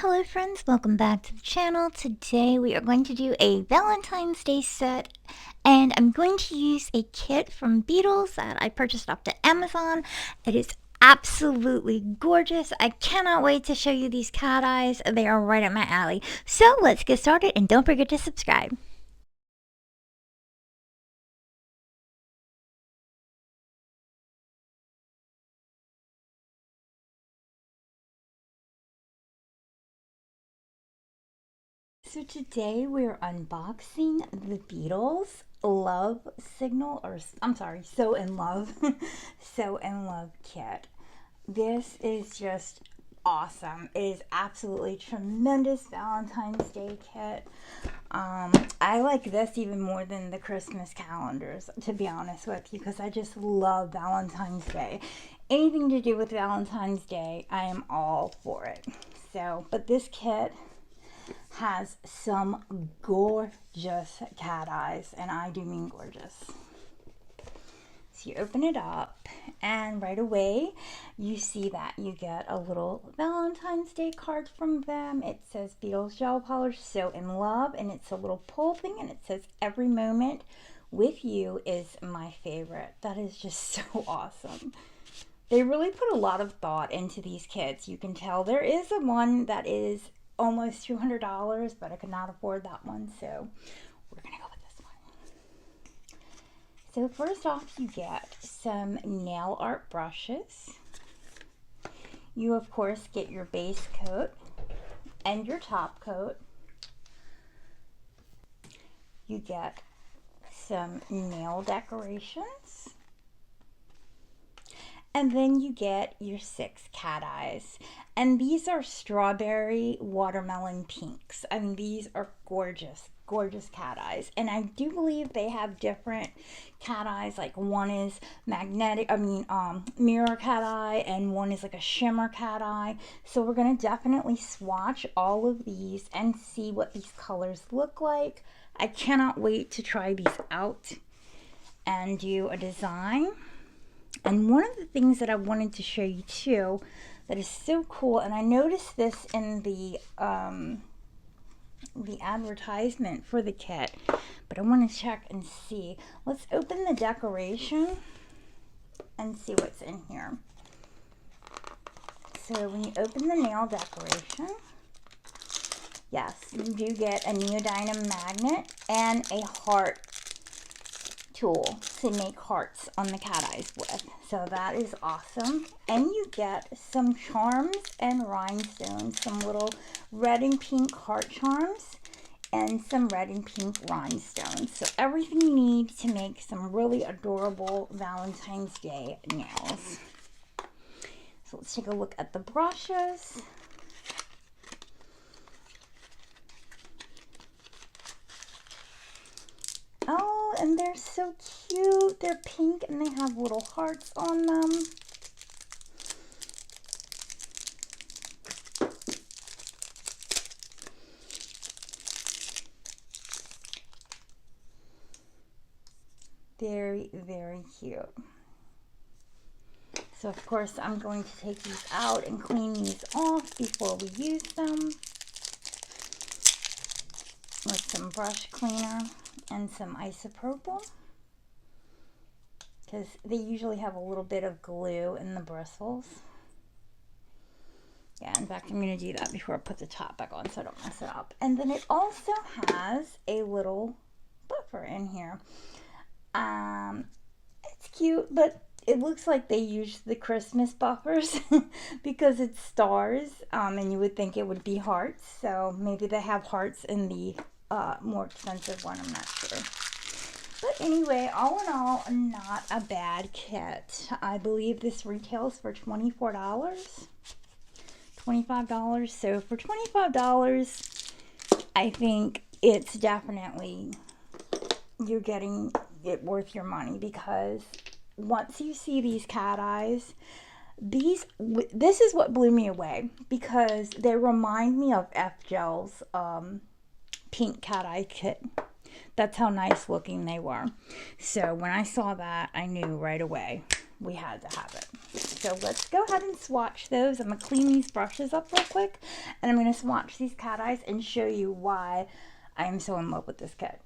Hello friends, welcome back to the channel. Today we are going to do a Valentine's Day set, and I'm going to use a kit from Beetles that I purchased off the Amazon. It is absolutely gorgeous. I cannot wait to show you these cat eyes. They are right up my alley. So let's get started, and don't forget to subscribe. So today we're unboxing the Beetles Love Signal, or I'm sorry, So in Love, So in Love kit. This is just awesome. It is absolutely tremendous Valentine's Day kit. I like this even more than the Christmas calendars, to be honest with you, because I just love Valentine's Day. Anything to do with Valentine's Day, I am all for it. So, but this kit has some gorgeous cat eyes, and I do mean gorgeous. So you open it up, and right away you see that you get a little Valentine's Day card from them. It says Beetles gel polish, So in Love, and it's a little pull thing, and it says every moment with you is my favorite. That is just so awesome. They really put a lot of thought into these kits. You can tell there is a one that is almost $200, but I could not afford that one, so we're gonna go with this one. So first off, you get some nail art brushes. You of course get your base coat and your top coat. You get some nail decorations. And then you get your 6 cat eyes. And these are strawberry watermelon pinks. I mean, these are gorgeous, gorgeous cat eyes. And I do believe they have different cat eyes. Like one is magnetic, mirror cat eye, and one is like a shimmer cat eye. So we're gonna definitely swatch all of these and see what these colors look like. I cannot wait to try these out and do a design. And one of the things that I wanted to show you too that is so cool, and I noticed this in the advertisement for the kit, but I want to check and see. Let's open the decoration and see what's in here. So when you open the nail decoration, yes, you do get a neodymium magnet and a heart tool to make hearts on the cat eyes with. So that is awesome. And you get some charms and rhinestones, some little red and pink heart charms and some red and pink rhinestones. So everything you need to make some really adorable Valentine's Day nails. So let's take a look at the brushes. Oh, and they're so cute. They're pink and they have little hearts on them. Very, very cute. So of course I'm going to take these out and clean these off before we use them with some brush cleaner and some isopropyl, because they usually have a little bit of glue in the bristles. Yeah, in fact, I'm going to do that before I put the top back on so I don't mess it up. And then it also has a little buffer in here. It's cute, but it looks like they used the Christmas buffers because it's stars, and you would think it would be hearts. So maybe they have hearts in the more expensive one, I'm not sure. But anyway, all in all, not a bad kit. I believe this retails for $24, $25. So for $25, I think it's definitely, you're getting it worth your money, because once you see these cat eyes, this is what blew me away, because they remind me of F-Gel's pink cat eye kit. That's how nice looking they were. So when I saw that, I knew right away we had to have it. So let's go ahead and swatch those. I'm going to clean these brushes up real quick, and I'm going to swatch these cat eyes and show you why I'm so in love with this kit.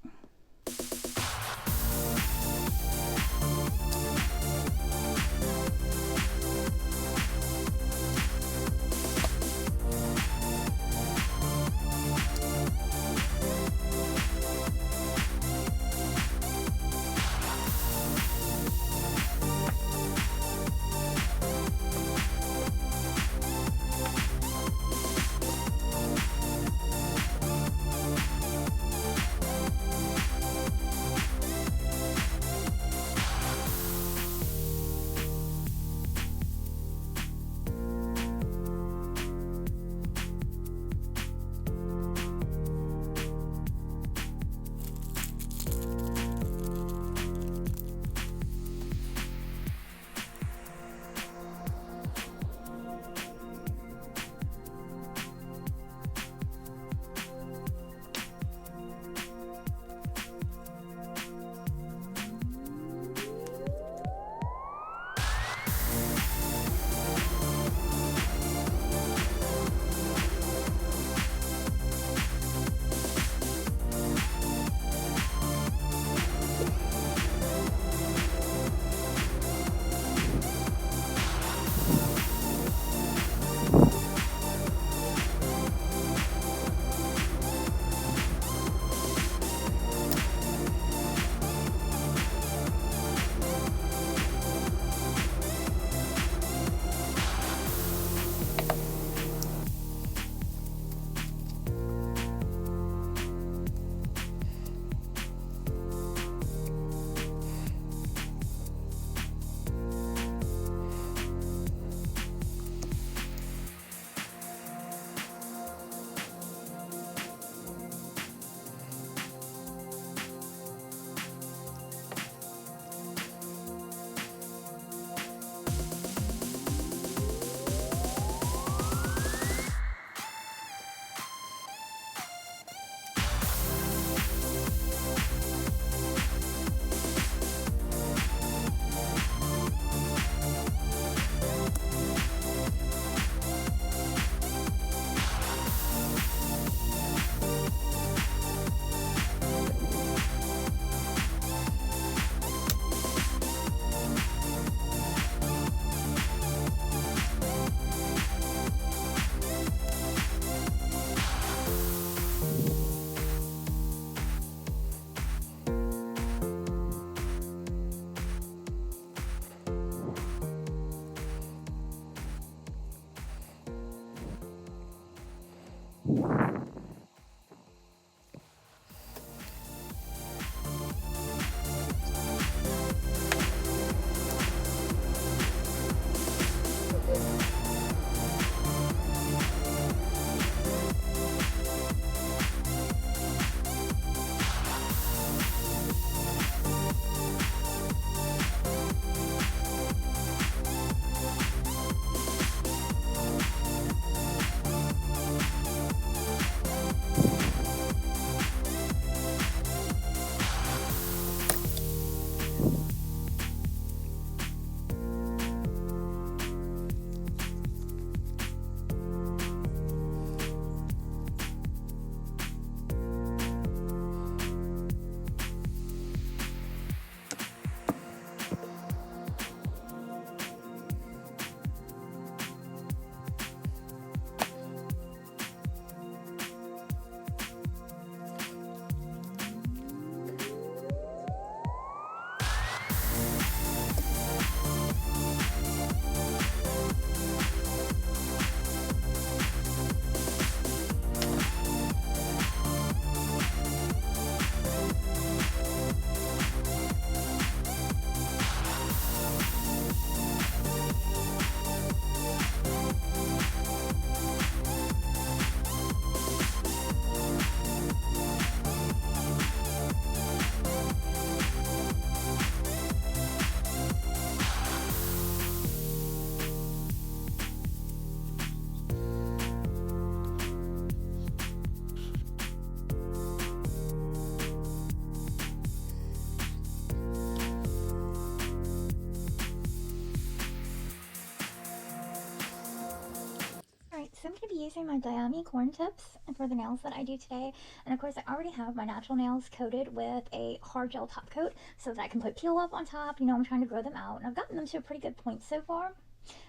to be using my Diami corn tips for the nails that I do today. And of course, I already have my natural nails coated with a hard gel top coat so that I can put peel off on top. You know, I'm trying to grow them out, and I've gotten them to a pretty good point so far.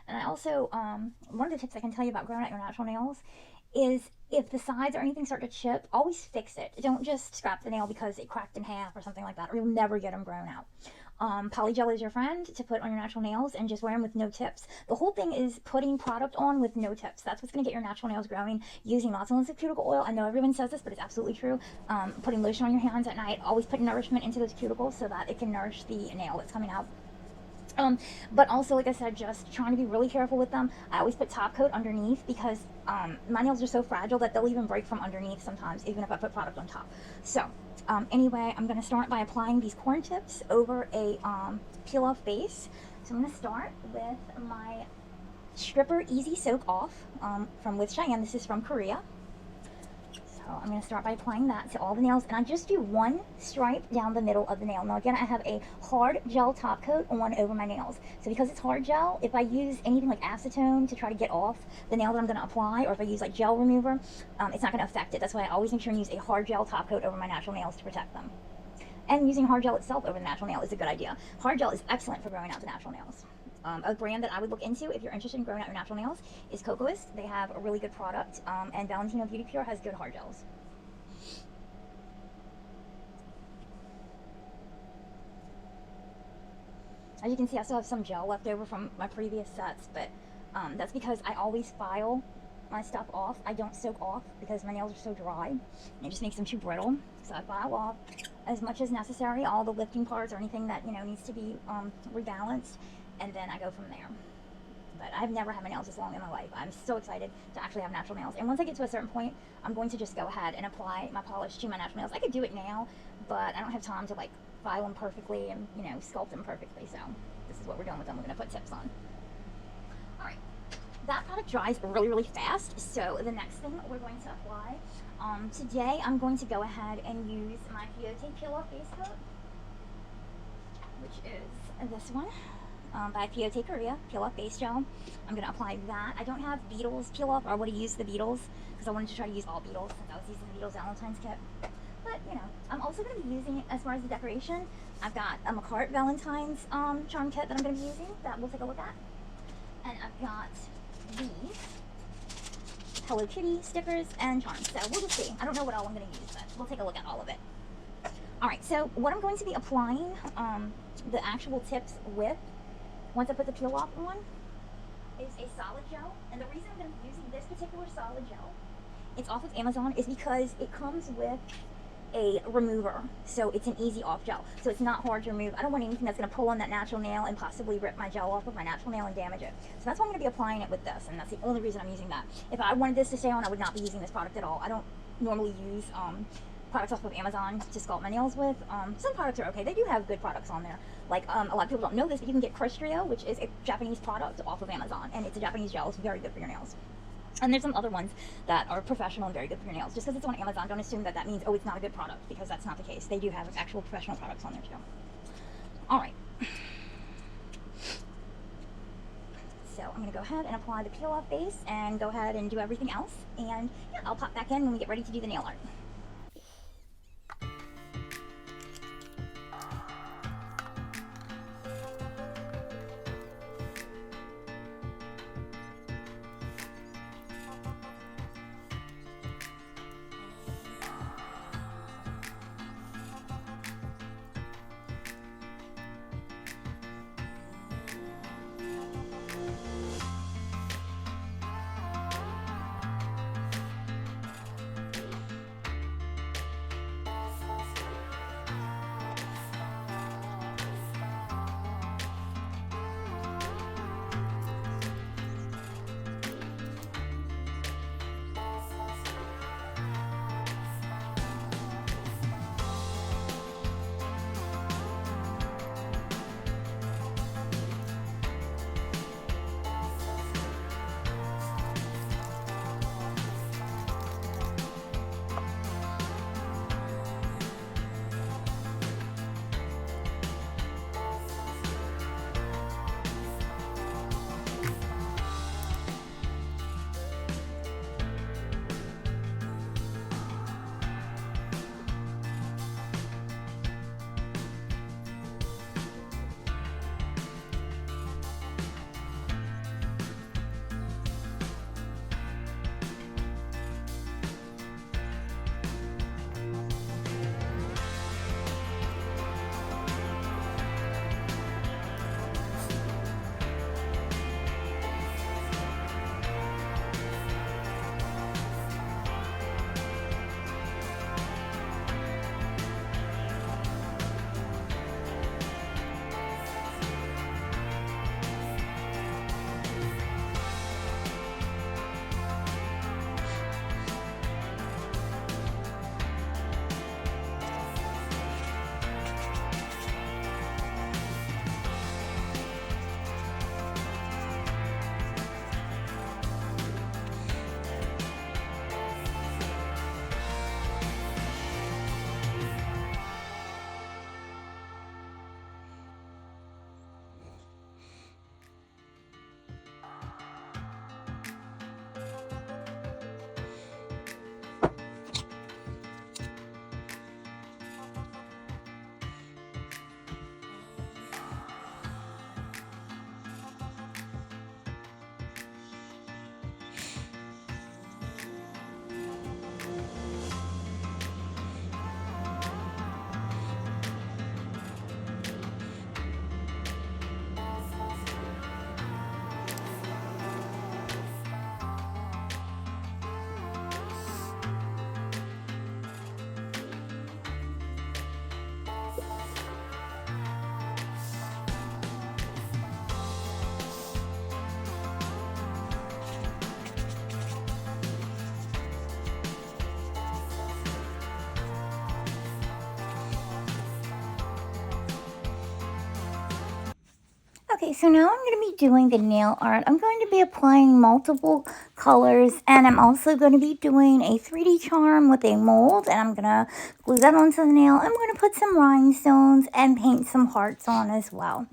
And I also, one of the tips I can tell you about growing out your natural nails is if the sides or anything start to chip, always fix it. Don't just scrap the nail because it cracked in half or something like that, or you'll never get them grown out. Polygel is your friend to put on your natural nails, and just wear them with no tips. The whole thing is putting product on with no tips. That's what's going to get your natural nails growing, using lots and lots of cuticle oil. I know everyone says this, but it's absolutely true. Putting lotion on your hands at night, always put nourishment into those cuticles so that it can nourish the nail that's coming out. But also, like I said, just trying to be really careful with them. I always put top coat underneath because my nails are so fragile that they'll even break from underneath sometimes, even if I put product on top. So anyway, I'm going to start by applying these corn tips over a peel off base. So I'm going to start with my Stripper Easy Soak Off from with Cheyenne. This is from Korea. So I'm going to start by applying that to all the nails, and I just do one stripe down the middle of the nail. Now again, I have a hard gel top coat on over my nails. So because it's hard gel, if I use anything like acetone to try to get off the nail that I'm going to apply, or if I use like gel remover, it's not going to affect it. That's why I always make sure and use a hard gel top coat over my natural nails to protect them. And using hard gel itself over the natural nail is a good idea. Hard gel is excellent for growing out the natural nails. A brand that I would look into if you're interested in growing out your natural nails is Cocoist. They have a really good product, and Valentine Beauty Pure has good hard gels. As you can see, I still have some gel left over from my previous sets, but that's because I always file my stuff off. I don't soak off because my nails are so dry, and it just makes them too brittle. So I file off as much as necessary, all the lifting parts or anything that, you know, needs to be rebalanced, and then I go from there. But I've never had my nails this long in my life. I'm so excited to actually have natural nails. And once I get to a certain point, I'm going to just go ahead and apply my polish to my natural nails. I could do it now, but I don't have time to like file them perfectly and, you know, sculpt them perfectly. So this is what we're doing with them. We're going to put tips on. All right. That product dries really, really fast. So the next thing we're going to apply, today I'm going to go ahead and use my Peyote Peel Off Base Coat, which is this one. By Peyote Korea, Peel Off Base Gel. I'm going to apply that. I don't have Beetles Peel Off, or I would have used the Beetles because I wanted to try to use all Beetles since I was using the Beetles Valentine's kit. But, you know, I'm also going to be using, as far as the decoration, I've got a McCart Valentine's charm kit that I'm going to be using that we'll take a look at. And I've got these Hello Kitty stickers and charms. So we'll just see. I don't know what all I'm going to use, but we'll take a look at all of it. Alright, so what I'm going to be applying the actual tips with, once I put the peel off on, is a solid gel. And the reason I'm going to be using this particular solid gel, it's off of Amazon, is because it comes with a remover. So it's an easy off gel. So it's not hard to remove. I don't want anything that's going to pull on that natural nail and possibly rip my gel off of my natural nail and damage it. So that's why I'm going to be applying it with this. And that's the only reason I'm using that. If I wanted this to stay on, I would not be using this product at all. I don't normally use products off of Amazon to sculpt my nails with. Some products are okay. They do have good products on there. Like, a lot of people don't know this, but you can get Crystrio, which is a Japanese product off of Amazon, and it's a Japanese gel. It's very good for your nails. And there's some other ones that are professional and very good for your nails. Just because it's on Amazon, don't assume that that means, oh, it's not a good product, because that's not the case. They do have actual professional products on there, too. All right. So I'm going to go ahead and apply the peel-off base and go ahead and do everything else. And, yeah, I'll pop back in when we get ready to do the nail art. Okay, so now I'm going to be doing the nail art. I'm going to be applying multiple colors, and I'm also going to be doing a 3D charm with a mold, and I'm going to glue that onto the nail. I'm going to put some rhinestones and paint some hearts on as well.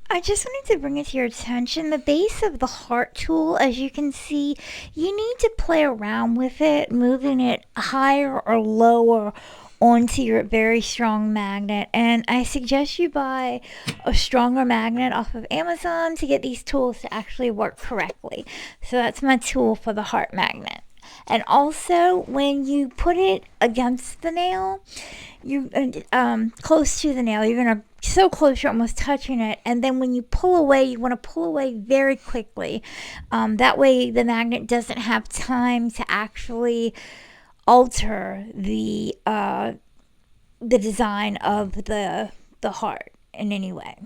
I just wanted to bring it to your attention the base of the heart tool. As you can see, you need to play around with it, moving it higher or lower onto your very strong magnet. And I suggest you buy a stronger magnet off of Amazon to get these tools to actually work correctly. So that's my tool for the heart magnet. And also, when you put it against the nail, you close to the nail, you're gonna so close you're almost touching it, and then when you pull away, you want to pull away very quickly. That way the magnet doesn't have time to actually alter the design of the heart in any way.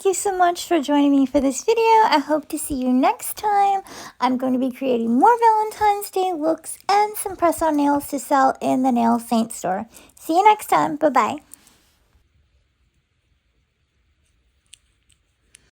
you so much for joining me for this video. I hope to see you next time. I'm going to be creating more Valentine's Day looks and some press-on nails to sell in the Nail Saint store. See you next time. Bye-bye.